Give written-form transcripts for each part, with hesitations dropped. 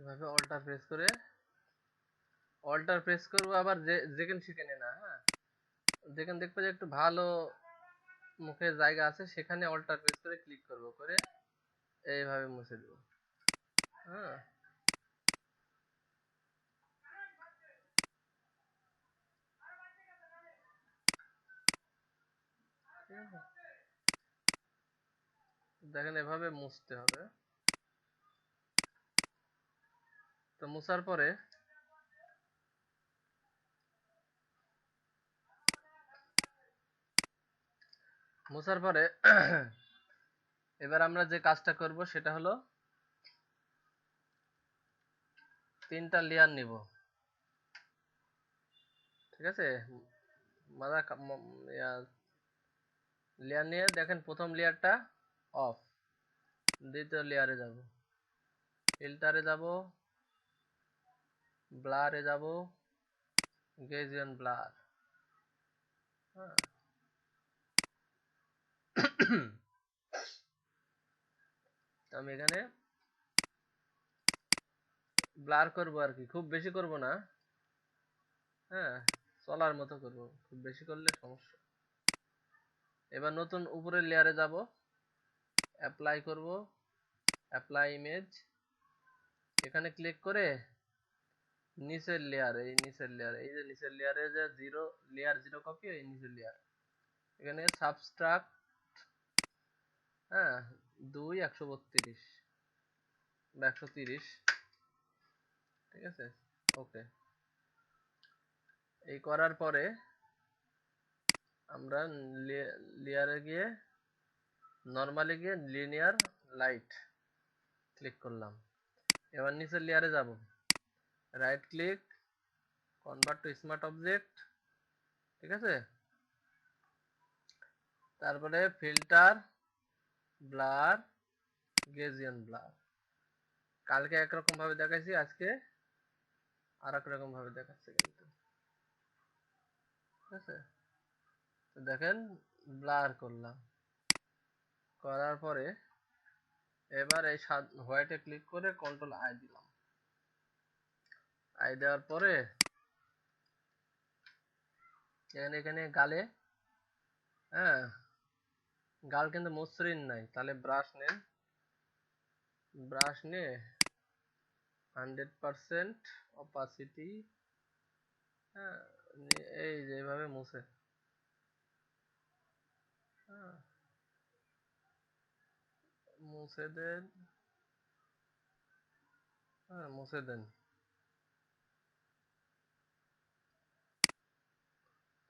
এভাবে alter press করবো, আবার যেখানে সেখানে না, হ্যাঁ, যেখানে দেখবো যে একটু ভালো মুখের জায়গা আছে সেখানে অল্টার প্রেস করে ক্লিক করব, করে এইভাবে মুছে দেবো। হ্যাঁ, ঠিক আছে, দেখেন এভাবে মুছতে হবে। তো মুছার পরে এবার আমরা যে কাজটা করব সেটা হলো 3টা লেয়ার নিব। ঠিক আছে, মাদা লেয়ার নিয়ে দেখেন প্রথম লেয়ারটা অফ, দ্বিতীয় লেয়ারে যাব, ফিল্টারে যাব, ব্লারে যাব, গেজিয়ান ব্লার। হ্যাঁ, আমি এখানে ব্লার করব আর কি, খুব বেশি করব না। হ্যাঁ, চলার মতো করব, খুব বেশি করলে সমস্যা। এবার নতুন উপরের লেয়ারে যাব, অ্যাপ্লাই করব, অ্যাপ্লাই ইমেজ, এখানে ক্লিক করে নিচের লেয়ার, এই যে নিচের লেয়ারে যে লেয়ার 0 কপি, এই নিচের লেয়ার, এখানে সাবস্ট্রাক্ট, হ্যাঁ, 132 বা 130। ঠিক আছে, ওকে। এই করার পরে আমরা লেয়ারে গিয়ে নরমালি গিয়ে লিনিয়ার লাইট ক্লিক করলাম। এবার নিচের লেয়ারে যাব, right click, convert to smart object. ঠিক আছে, তারপরে ফিল্টার, ব্লার, গেজিয়ান ব্লার। কালকে একরকম ভাবে দেখাইছি, আজকে আর এক রকম ভাবে দেখাচ্ছে কিন্তু। ঠিক আছে, তো দেখেন ব্লার করলাম, করার পরে এবার এই হোয়াইটে ক্লিক করে কন্ট্রোল আই দিলাম। আই দেওয়ার পরে এখানে গালে, হ্যাঁ, গাল কিন্তু মসৃণ নাই, তাহলে ব্রাশ নিয়ে 100% অপাসিটি, হ্যাঁ, এই যে এইভাবে মুছে, হ্যাঁ, মুছে দেন, হ্যাঁ, মুছে দেন।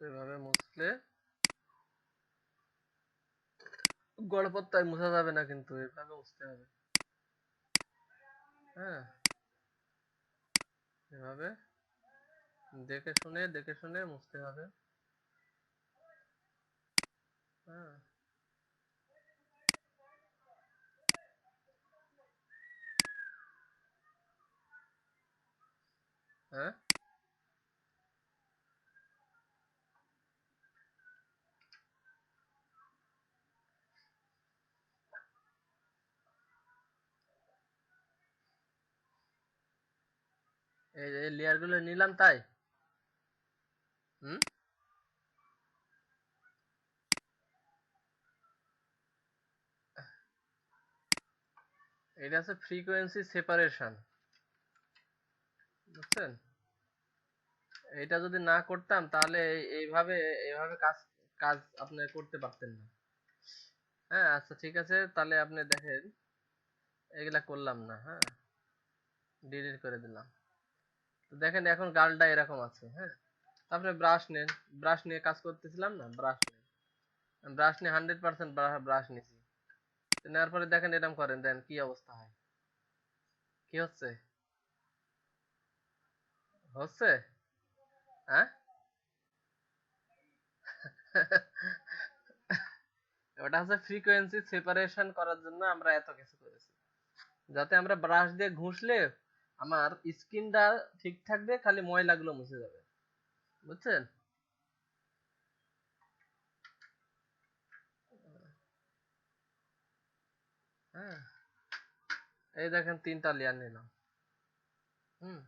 এভাবে মুছলে গড়পত্তায় মুছা যাবে না, কিন্তু এভাবে মুছতে হবে। হ্যাঁ, এভাবে দেখে শুনে মুছতে হবে। হ্যাঁ, হ্যাঁ, এই লেয়ার গুলো নিলাম তাই। হুম, এটা হচ্ছে ফ্রিকোয়েন্সি সেপারেশন, বুঝছেন? এটা যদি না করতাম তাহলে এইভাবে এইভাবে কাজ কাজ আপনি করতে পারতেন না। হ্যাঁ, আচ্ছা ঠিক আছে, তাহলে আপনি দেখেন এগুলা করলাম না, হ্যাঁ, ডিলিট করে দিলাম। তো দেখেন এখন গালটা এরকম আছে। হ্যাঁ, তারপরে ব্রাশ নেন, ব্রাশ নিয়ে কাজ করতেছিলাম না, ব্রাশ নিয়ে 100% ব্রাশ নিয়েছি। নেওয়ার পরে দেখেন এরকম করেন, দেন কি অবস্থা হয়, কি হচ্ছে, হচ্ছে, হ্যাঁ। ওটা হচ্ছে ফ্রিকোয়েন্সি সেপারেশন করার জন্য আমরা এত কিছু করেছি, যাতে আমরা ব্রাশ দিয়ে ঘষলে আমার স্কিনটা ঠিক থাকবে, খালি ময়লাগুলো মুছে যাবে, বুঝছেন? হ্যাঁ, এই দেখেন 3টা লেয়ার নিলাম। হুম,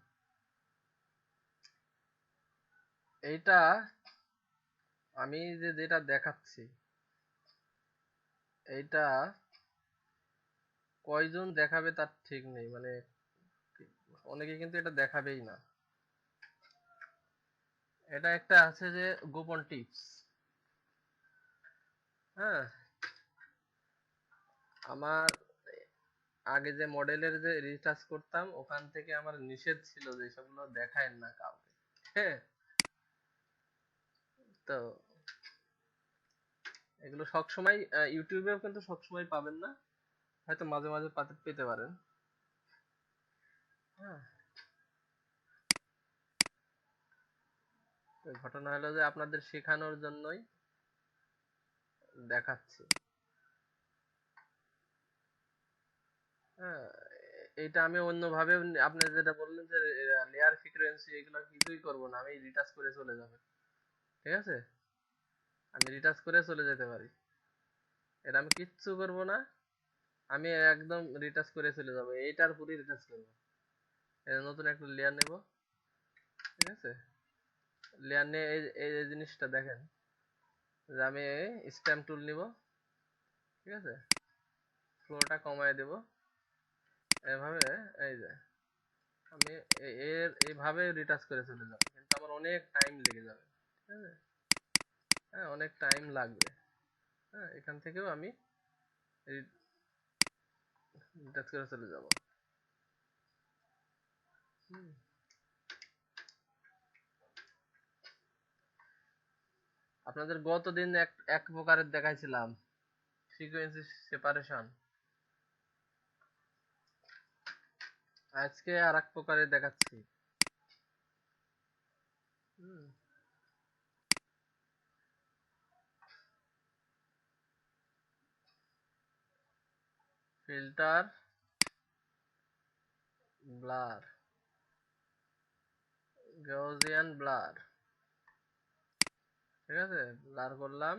এইটা আমি যেটা দেখাচ্ছি, এইটা কয়জন দেখাবে তার ঠিক নেই, মানে অনেকে কিন্তু এটা দেখাবেই না। এটা একটা আছে যে গোপন টিপস। হ্যাঁ, আমার আগে যে মডেলের যে রিসার্চ করতাম ওখান থেকে আমার নিষেধ ছিল যে সবগুলো দেখায় না কাউকে। হ্যাঁ, তো এগুলো সবসময় ইউটিউবেও কিন্তু সবসময় পাবেন না, হয়তো মাঝে মাঝে পেতে পারেন। হ্যাঁ, তো ঘটনা হলো যে আপনাদের শেখানোর জন্যই দেখাচ্ছি। হ্যাঁ, এটা আমি অন্যভাবে, আপনি যেটা বললেন যে লেয়ার ফ্রিকোয়েন্সি এগুলো কিছুই করব না, আমি রিটাচ করে চলে যাবে। ঠিক আছে, আমি রিটাচ করে চলে যেতে পারি, এটা আমি কিচ্ছু করব না। আমি একদম রিটাচ করে চলে যাব, এইটার পুরো রিটাচ করব। এই নতুন একটা লেয়ার নেব। ঠিক আছে, লেয়ার নিয়ে এই এই এই জিনিসটা দেখেন যে আমি স্ট্যাম্প টুল নিব। ঠিক আছে, ফ্লোটা কমায় দেব এভাবে। এই যে আমি এইভাবে রিটাচ করে চলে যাব, কিন্তু আমার অনেক টাইম লেগে যাবে। ঠিক আছে, হ্যাঁ অনেক টাইম লাগবে। হ্যাঁ, এখান থেকেও আমি রিটাচ করে চলে যাব। হুম, আপনাদের গতদিন এক এক প্রকারের দেখাইছিলাম, ফ্রিকোয়েন্সি সেপারেশন। আজকে আর এক প্রকারের দেখাচ্ছি। হুম, ফিল্টার ব্লার, গaussian ব্লার। ঠিক আছে, ব্লার করলাম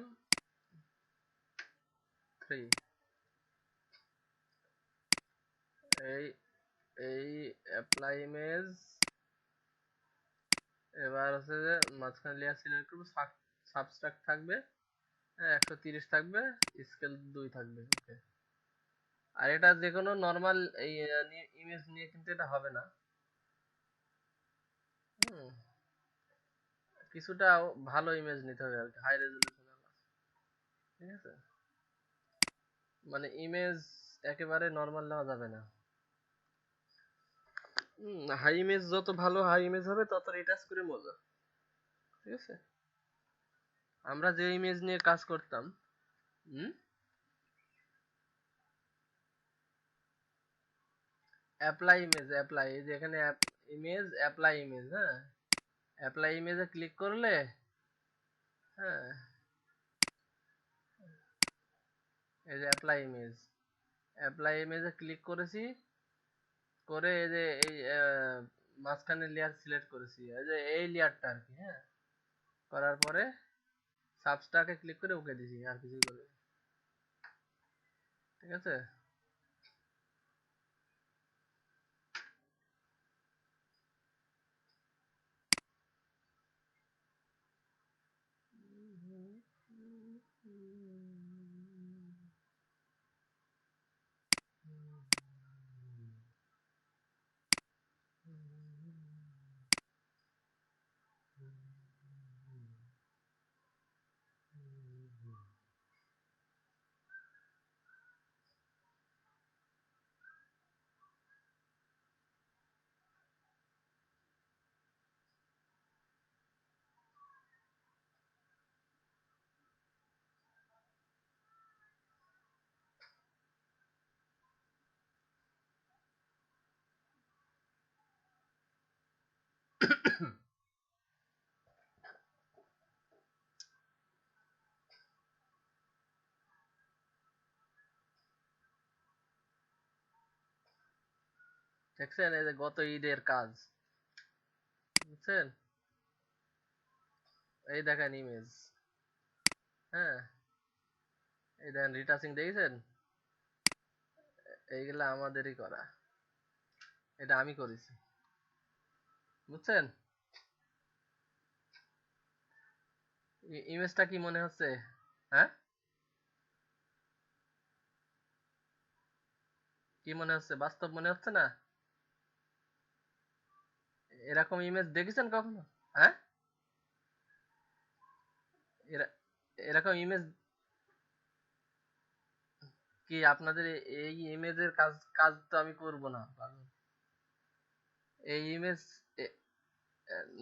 3। এই এই অ্যাপ্লাই ইমেজ, এবার হচ্ছে যে মাঝখানে লেয়ার সিলেক্ট করবো, সাবস্ট্রাক্ট থাকবে 130 থাকবে, স্কেল 2 থাকবে। ওকে, আর এটা যে কোনো নর্মাল এই ইমেজ নিয়ে কিন্তু এটা হবে না। হুম, কিছুটা ভালো ইমেজ নিতে হবে আর কি, হাই রেজলিউশন। ঠিক আছে, মানে ইমেজ একেবারে নর্মাল নেওয়া যাবে না। হাই ইমেজ যত ভালো হাই ইমেজ হবে তত রিটাচ করে মজা। ঠিক আছে, আমরা যে ইমেজ নিয়ে কাজ করতাম। হুম, অ্যাপ্লাই ইমেজ, অ্যাপ্লাই, এই যে এখানে ইমেজ অ্যাপ্লাই ইমেজ। হ্যাঁ, অ্যাপ্লাই ইমেজে ক্লিক করলে, হ্যাঁ এই যে অ্যাপ্লাই ইমেজ, অ্যাপ্লাই ইমেজে ক্লিক করেছি, করে এই যে এই মাঝখানে লেয়ার সিলেক্ট করেছি, এই যে এই লেয়ারটা আর কি। হ্যাঁ, করার পরে সাবস্টাকে ক্লিক করে ওকে দিছি, আর কিছুই করে। ঠিক আছে, দেখছেন এই যে গত ঈদের কাজ, বুঝছেন? এই দেখেন ইমেজ। হ্যাঁ, এই দেখেন রিটাচিং দেখেছেন, এইগুলা আমাদেরই করা, এটা আমি করেছি। বুঝছেন? ইমেজটা কি মনে হচ্ছে? হ্যাঁ, কি মনে হচ্ছে? বাস্তব মনে হচ্ছে না? এরকম ইমেজ দেখেছেন কখনো? হ্যাঁ, এরকম ইমেজ কি আপনাদের এই ইমেজের কাজ কাজ তো আমি করব না পাগল। এই ইমেজ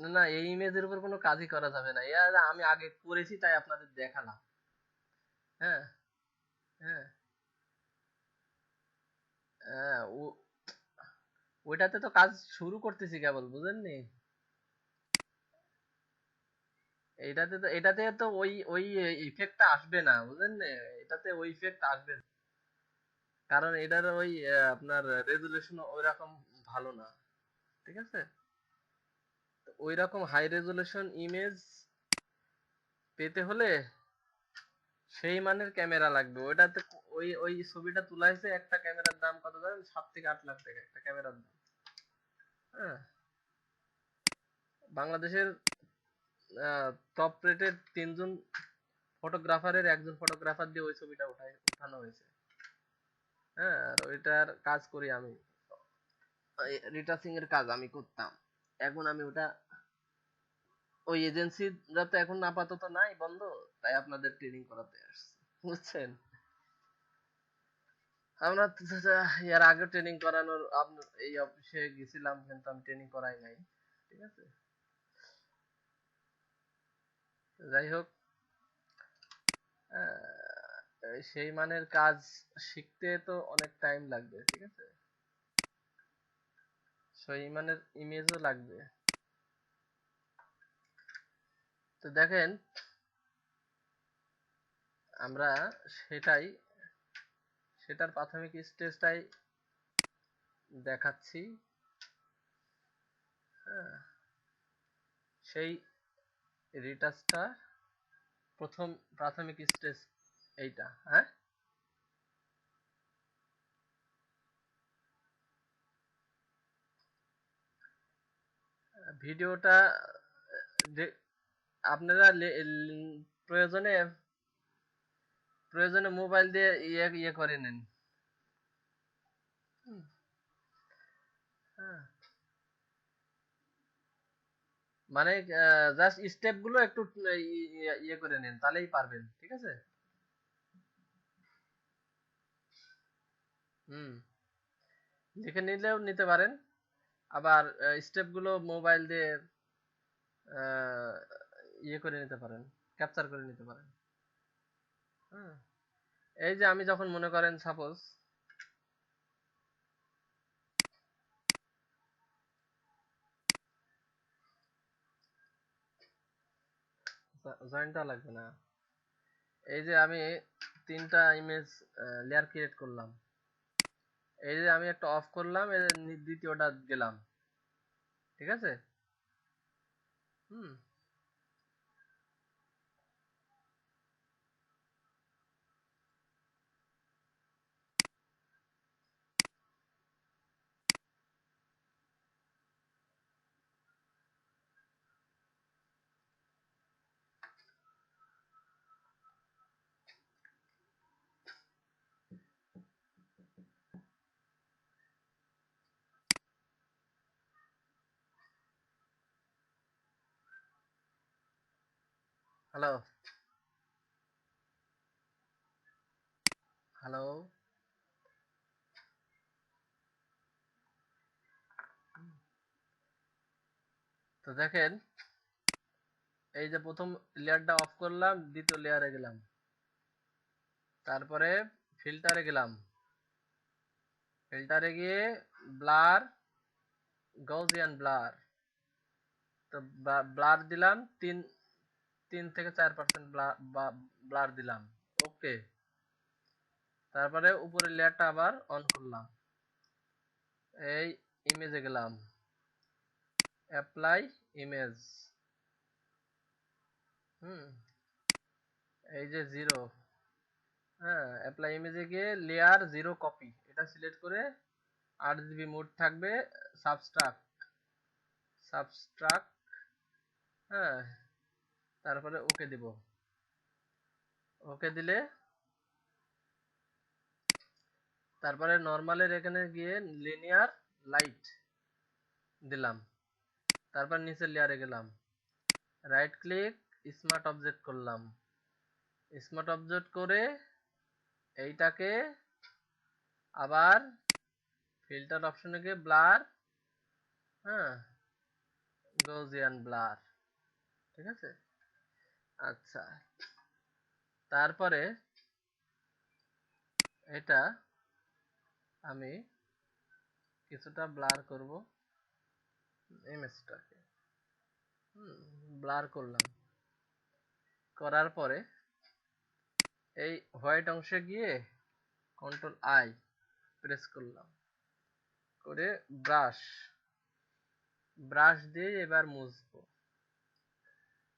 না না, এই ইমেজের উপর কোনো কাজই করা যাবে না। আমি আগে করেছি তাই আপনাদের দেখালাম। হ্যাঁ, হ্যাঁ, হ্যাঁ, ওইটাতে তো কাজ শুরু করতেছি কেবল, বুঝেননি? এটাতে তো ওই ওই ইফেক্টটা আসবে না, বুঝেন নি? এটাতে ওই ইফেক্ট আসবে না। কারণ এটার ওই আপনার রেজুলেশন ওই রকম ভালো না। ঠিক আছে? তো ওই রকম হাই রেজুলেশন ইমেজ পেতে হলে সেই মানের ক্যামেরা লাগবে। ওইটাতে ওই ওই ছবিটা তোলা হয়েছে, একটা ক্যামেরার দাম কত জানেন? 7 থেকে 8 লাখ টাকা একটা ক্যামেরার দাম। হ্যাঁ, বাংলাদেশের টপ রেটেড 3 জন ফটোগ্রাফারের একজন ফটোগ্রাফার দিয়ে ওই ছবিটা উঠানো হয়েছে। হ্যাঁ, আর ওইটার কাজ করি আমি। রিটাচিং এর কাজ আমি করতাম। এখন আমি ওটা ওই এজেন্সিরা তো এখন আপাতত নাই, বন্ধ। তাই আপনাদের ট্রেনিং করাতে আসছি, বুঝছেন? আমরা তো এর আগে ট্রেনিং করানোর আপনার এই অফিসে গেছিলাম, কিন্তু আমি ট্রেনিং করাই নাই। ঠিক আছে? যাই হোক, সেই মানের কাজ শিখতে তো অনেক টাইম লাগবে। ঠিক আছে? সেই মানের ইমেজও লাগবে। তো দেখেন, আমরা সেটাই সেটার প্রাথমিক স্টেজটাই দেখাচ্ছি। হ্যাঁ, সেই রিটাচটা প্রথম প্রাথমিক স্টেজ এইটা। হ্যাঁ, ভিডিওটা আপনারা প্রয়োজনে প্রয়োজনে মোবাইল দিয়ে ইয়ে ইয়ে করে নেন। হুম, হ্যাঁ, মানে জাস্ট স্টেপ গুলো একটু ইয়ে করে নেন, তাহলেই পারবেন। ঠিক আছে? হুম, লিখে নিলেও নিতে পারেন, আবার স্টেপ গুলো মোবাইল দিয়ে আহ, ইয়ে করে নিতে পারেন, ক্যাপচার করে নিতে পারেন। হ্যাঁ, এই যে আমি যখন মনে করেন সাপোজ জয়েন্টটা লাগবে না। এই যে আমি 3টা ইমেজ লেয়ার ক্রিয়েট করলাম। এই যে আমি একটা অফ করলাম, এই যে দ্বিতীয়টা গেলাম। ঠিক আছে? হুম, হ্যালো, হ্যালো। তো দেখেন, এই যে প্রথম লেয়ারটা অফ করলাম, দ্বিতীয় লেয়ারে গেলাম, তারপরে ফিল্টারে গেলাম, ফিল্টারে গিয়ে ব্লার, গaussian ব্লার। তো ব্লার দিলাম 3 থেকে 4% ব্লার দিলাম। ওকে, তারপরে উপরের লেয়ারটা আবার অন করলাম, এই ইমেজে গেলাম, অ্যাপ্লাই ইমেজ। হুম, এই যে জিরো, হ্যাঁ, অ্যাপ্লাই ইমেজে গিয়ে লেয়ার জিরো কপি এটা সিলেক্ট করে 8 জিবি মোড থাকবে, সাবস্ট্রাক্ট সাবস্ট্রাক্ট, হ্যাঁ, তারপরে ওকে দিব। ওকে দিলে তারপরে নর্মালের এখানে গিয়ে লিনিয়ার লাইট দিলাম, তারপর নিচের লেয়ারে গেলাম, রাইট ক্লিক, স্মার্ট অবজেক্ট করলাম। স্মার্ট অবজেক্ট করে এইটাকে আবার ফিল্টার অপশনে গিয়ে ব্লার, হ্যাঁ, গৌসিয়ান ব্লার, ঠিক আছে। আচ্ছা, তারপরে এটা আমি কিছুটা ব্লার করব, ইমেজটাকে ব্লার করলাম। করার পরে এই হোয়াইট অংশে গিয়ে কন্ট্রোল আই প্রেস করলাম, করে ব্রাশ ব্রাশ দিয়ে এবার মুছবো।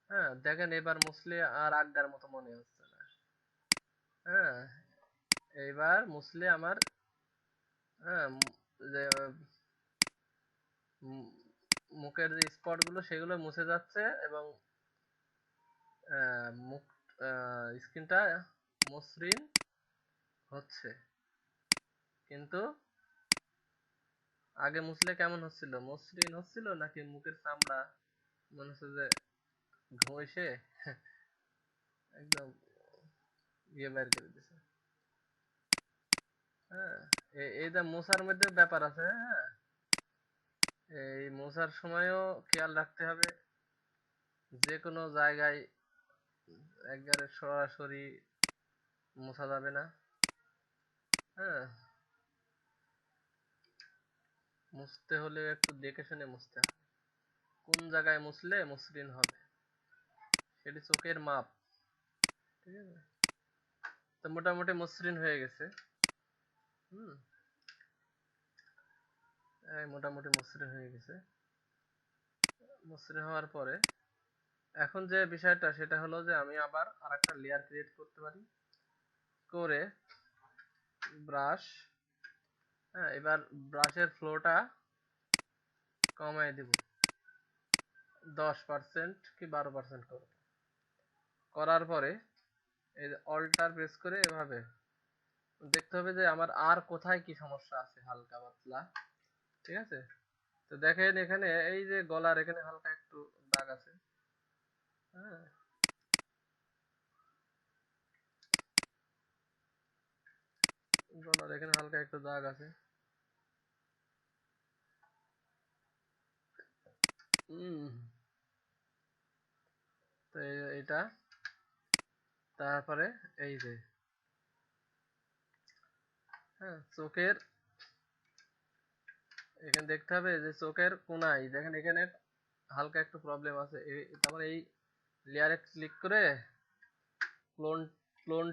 হ্যাঁ, দেখেন এবার মুছলে আর আগের মতো মনে হচ্ছে না। হ্যাঁ, এইবার মুছলে আমার, হ্যাঁ, যে মুখের যে স্পট গুলো সেগুলো মুছে যাচ্ছে এবং মুখ স্কিনটা মসৃণ হচ্ছে। কিন্তু আগে মুছলে কেমন হচ্ছিল, মসৃণ হচ্ছিল নাকি মুখের চামড়া মনে হচ্ছে যে ঘষে একদম ইয়ে বের করে দিছে। হ্যাঁ, এই যে মোছার মধ্যে ব্যাপার আছে। হ্যাঁ, এই মোছার সময়ও খেয়াল রাখতে হবে, যে কোনো জায়গায় একবারে সরাসরি মোছা যাবে না। হ্যাঁ, মুছতে হলে একটু দেখে শুনে মুছতে হবে, কোন জায়গায় মুছলে মসৃণ হবে, সেটি চোখের মাপ, ঠিক আছে। তো মোটামুটি মসৃণ হয়ে গেছে। হুম, মোটামুটি মসৃণ হয়ে গেছে। মসৃণ হওয়ার পরে এখন যে বিষয়টা সেটা হলো যে আমি আবার আরেকটা লেয়ার ক্রিয়েট করতে পারি, করে ব্রাশ, হ্যাঁ, এবার ব্রাশের ফ্লোটা কমাই দিব, 10% কি 12% করব। করার পরে এই যে অল্টার প্রেস করে এভাবে দেখতে হবে যে আমার আর কোথায় কি সমস্যা আছে, হালকা পাতলা, ঠিক আছে। তো দেখেন এখানে এই যে গলার এখানে হালকা একটু দাগ আছে। হ্যাঁ, গলার এখানে হালকা একটু দাগ আছে। হুম, তো এটা তারপরে এই যে, হ্যাঁ, চোখের এখানে দেখতে হবে যে চোখের কোনায় দেখেন এখানে হালকা একটু প্রবলেম আছে। তারপরে এই লেয়ারে ক্লিক করে ক্লোন ক্লোন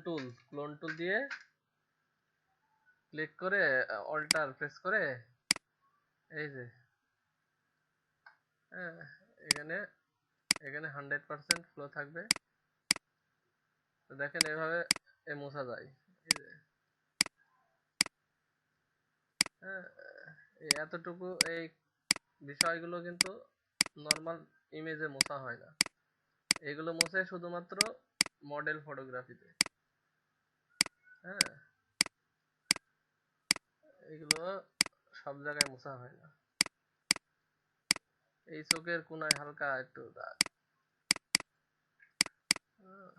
টুল দিয়ে ক্লিক করে অল্টার প্রেস করে এই যে, হ্যাঁ, এখানে এখানে 100% ফ্লো থাকবে। তো দেখেন এভাবে মোছা যায়, এই যে, হ্যাঁ, এই এতটুকু এই বিষয়গুলো কিন্তু নর্মাল ইমেজে মোছা হয় না, এগুলো মোছে শুধুমাত্র মডেল ফটোগ্রাফিতে। হ্যাঁ, এগুলো সব জায়গায় মোছা হয় না। এই চোখের কোনায় হালকা একটু দাগ। হুম,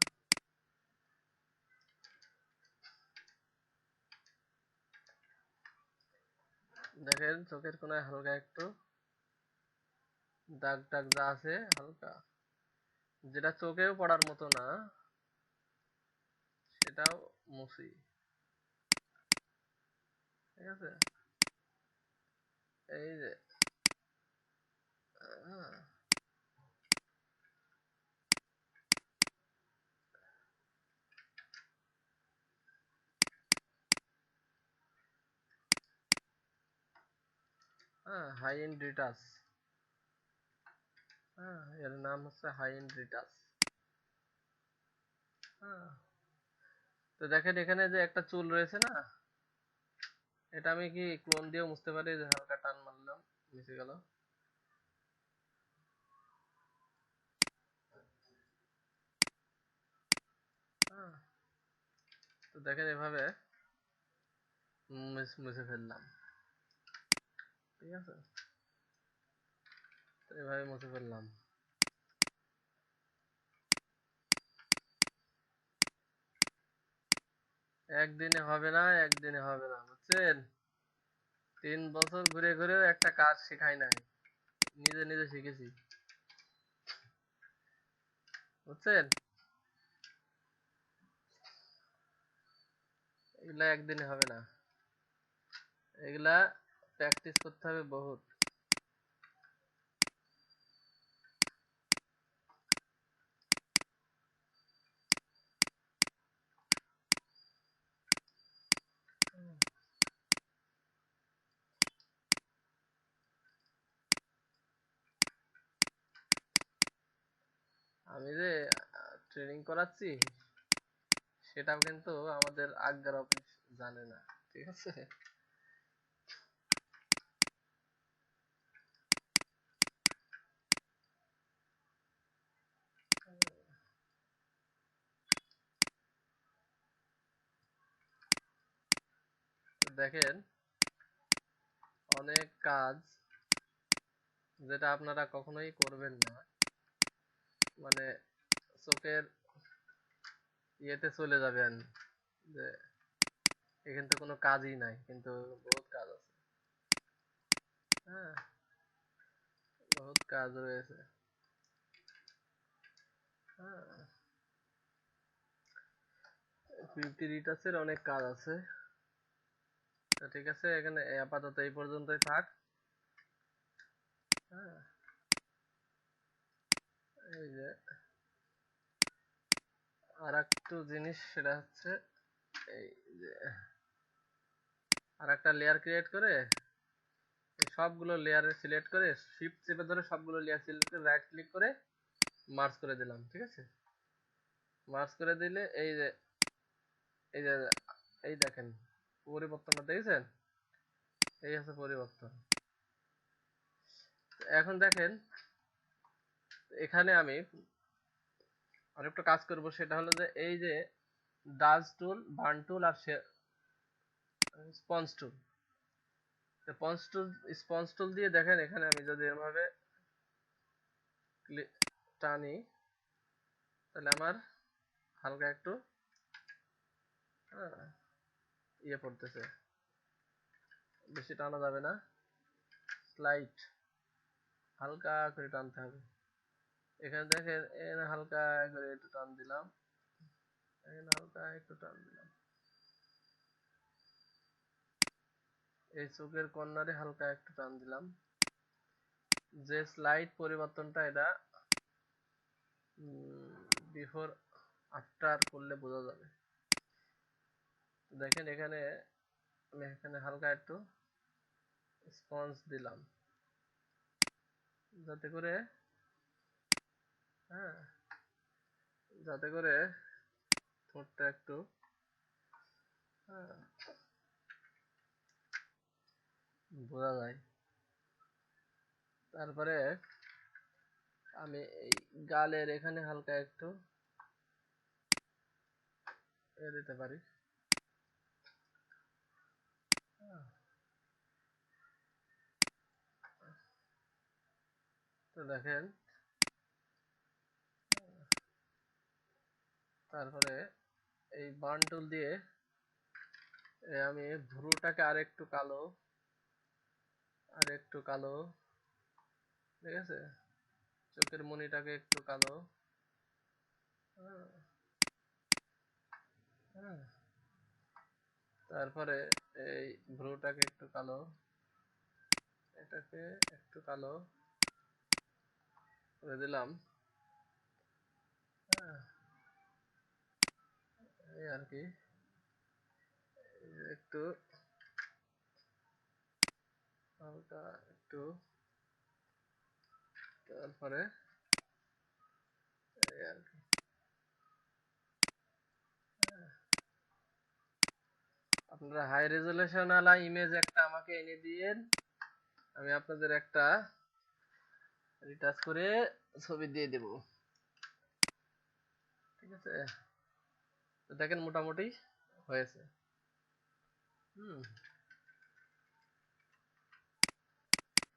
দেখেন চোখের কোনায় হালকা একটু দাগ টাগ যা আছে হালকা, যেটা চোখেও পড়ার মতো না, সেটাও মুছি, ঠিক আছে। এই যে, হ্যাঁ, হাই এন্ড রিটাচ, হ্যাঁ, এর নাম হচ্ছে হাই এন্ড রিটাচ। হ্যাঁ, তো দেখেন এখানে যে একটা চুল রয়েছে না, এটা আমি কি ক্লোন দিয়েও মুছতে পারি, যে হালকা টান মারলাম মিশে গেল। তো দেখেন এভাবে মুছে ফেললাম, ঠিক আছে, তো এভাবে মুছে ফেললাম। একদিনে হবে না, একদিনে হবে না, বুঝছেন? 3 বছর ঘুরে ঘুরেও একটা কাজ শেখাই নাই, নিজে নিজে শিখেছি, বুঝছেন? এগুলা একদিনে হবে না, এগুলা প্র্যাকটিস করতে হবে বহুত। আমি যে ট্রেনিং করাচ্ছি সেটাও কিন্তু আমাদের আজ্ঞার অফিস জানে না, ঠিক আছে? দেখেন অনেক কাজ যেটা আপনারা কখনোই করবেন না, মানে চোখের ইয়েতে চলে যাবেন যে এখান তো কোনো কাজই নাই, কিন্তু বহুত কাজ আছে। হ্যাঁ, বহুত কাজ রয়েছে। হ্যাঁ, ফিফটি রিটার্সের অনেক কাজ আছে। তো ঠিক আছে, এখানে আপাতত এই পর্যন্তই থাক। হ্যাঁ, এই যে আর একটু জিনিস, সেটা হচ্ছে এই যে আর একটা লেয়ার ক্রিয়েট করে এই সবগুলো লেয়ারে সিলেক্ট করে শিফট চেপে ধরে সবগুলো লেয়ার সিলেক্ট করে রাইট ক্লিক করে মার্জ করে দিলাম, ঠিক আছে? মার্জ করে দিলে এই যে এই দেখেন পরিবর্তনটা দেখেছেন, এই হচ্ছে পরিবর্তন। এখন দেখেন এখানে আমি আরেকটা কাজ করব, সেটা হলো যে এই যে ডাজ টুল, বার্ন টুল আর স্পঞ্জ টুল, স্পঞ্জ টুল দিয়ে দেখেন এখানে আমি যদি এভাবে টানি তাহলে আমার হালকা একটু হ্যাঁ, ইয়ে পড়তেছে, বেশি টানা যাবে না, স্লাইড হালকা করে টানতে হবে। এখানে দেখেন এখানে হালকা করে একটু টান দিলাম, এখানে হালকা একটু টান দিলাম, এই চোখের কর্নারে হালকা একটু টান দিলাম। যে স্লাইড পরিবর্তনটা এটা বিফোর আফটার করলে বোঝা যাবে। দেখেন এখানে আমি এখানে হালকা একটু স্পঞ্জ দিলাম যাতে করে হ্যাঁ, যাতে করে ঠোঁটটা একটু হ্যাঁ, বোঝা যায়। তারপরে আমি এই গালের এখানে হালকা একটু দিতে পারি। তো দেখেন তারপরে এই বার্ন টুল দিয়ে আমি ভ্রুটাকে আর একটু কালো, ঠিক আছে, চোখের মনিটাকে একটু কালো, হ্যাঁ, হ্যাঁ, তারপরে এই ভ্রুটাকে একটু কালো, এটাকে একটু কালো করে দিলাম। হ্যাঁ, এই আর কি, একটু হালকা একটু, তারপরে এই আর কি। আপনারা হাই রেজুলেশন ওয়ালা ইমেজ একটা আমাকে এনে দিয়েন, আমি আপনাদের একটা রিটাচ করে ছবি দিয়ে দেব, ঠিক আছে? তো দেখেন মোটামুটি হয়েছে। হুম।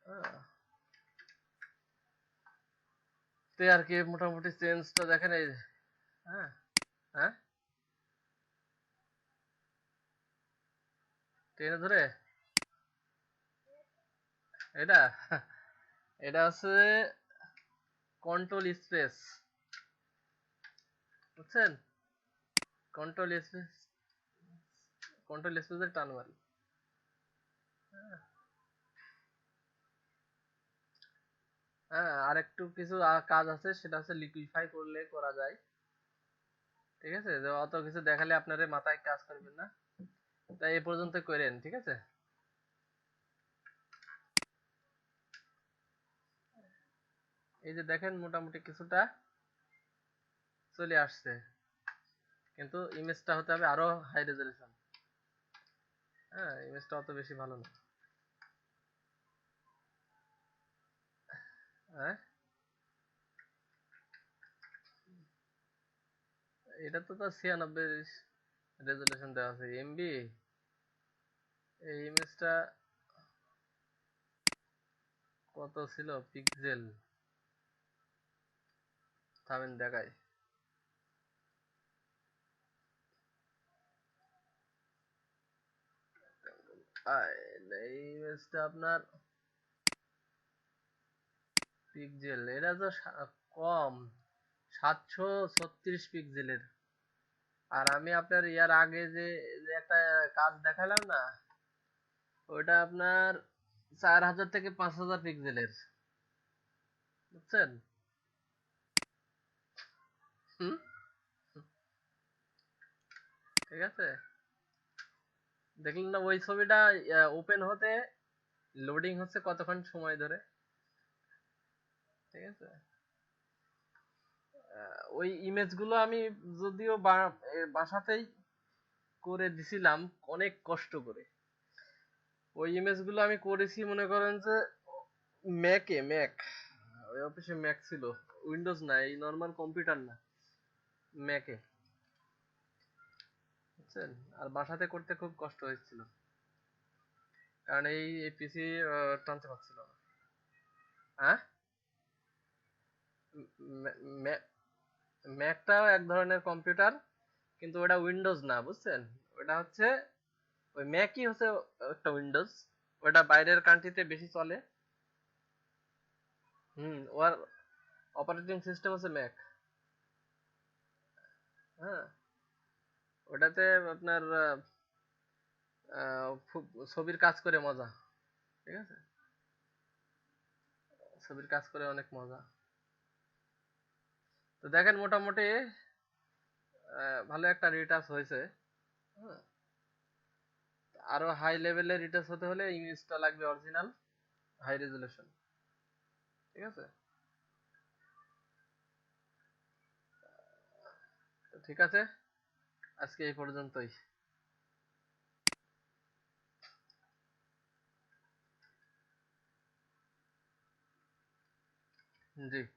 আহ, তো আর কি মোটামুটি চেঞ্জটা দেখেন এই। হ্যাঁ। হ্যাঁ, টেনে ধরে এটা এটা হচ্ছে কন্ট্রোল স্পেস, বুঝছেন? কন্ট্রোল স্পেস, কন্ট্রোল স্পেসের টান মারি। হ্যাঁ, আর একটু কিছু কাজ আছে, সেটা হচ্ছে লিকুইফাই করলে করা যায়। ঠিক আছে, যে অত কিছু দেখালে আপনার মাথায় কাজ করবে না, তাই এই পর্যন্ত করেন। ঠিক আছে, এই যে দেখেন মোটামুটি কিছুটা চলে আসছে, কিন্তু ইমেজটা হতে হবে আরো হাই রেজলিউশন। হ্যাঁ, ইমেজটা অত বেশি ভালো না। হ্যাঁ, এটা তো তার 96 রেজলিউশন দেওয়া আছে এমবি। এই ইমেজটা কত ছিল পিক্সেল, থামেন দেখাই। এই ইমেজটা আপনার পিক্সেল, এটা তো কম, 736 পিক্সেলের। আর আমি আপনার ইয়ার আগে যে যে একটা কাজ দেখালাম না, ওটা আপনার 4000 থেকে 5000 পিক্সেলের, বুঝছেন? হুম। ঠিক আছে, দেখলেন না ওই ছবিটা ওপেন হতে লোডিং হচ্ছে কতক্ষণ সময় ধরে? ঠিক আছে, ওই ইমেজ গুলো আমি যদিও বাসাতেই করে দিছিলাম অনেক কষ্ট করে। ওই ইমেজ গুলো আমি করেছি মনে করেন যে ম্যাক, ওই অফিসে ম্যাক ছিল, উইন্ডোজ না, এই নর্মাল কম্পিউটার না, ম্যাকে, বুঝছেন? আর বাসাতে করতে খুব কষ্ট হয়েছিল, কারণ এই পিসি টানতে পারছিল না। হ্যাঁ, ম্যাকটাও এক ধরনের কম্পিউটার, কিন্তু ওটা উইন্ডোজ না, বুঝছেন? ওটা হচ্ছে ওই ম্যাকই হচ্ছে একটা উইন্ডোজ, ওটা বাইরের কান্ট্রিতে বেশি চলে। ওর অপারেটিং সিস্টেম হচ্ছে ম্যাক। হ্যাঁ, ওটাতে আপনার খুব ছবির কাজ করে মজা। ঠিক আছে, ছবির কাজ করে অনেক মজা। তো দেখেন মোটামুটি ভালো একটা রিটাচ হয়েছে। হ্যাঁ, আরো হাই লেভেলের রিটাচ হতে হলে ইমেজটা লাগবে অরিজিনাল হাই রেজুলেশন। ঠিক আছে, তো ঠিক আছে, আজকে এই পর্যন্তই। জি।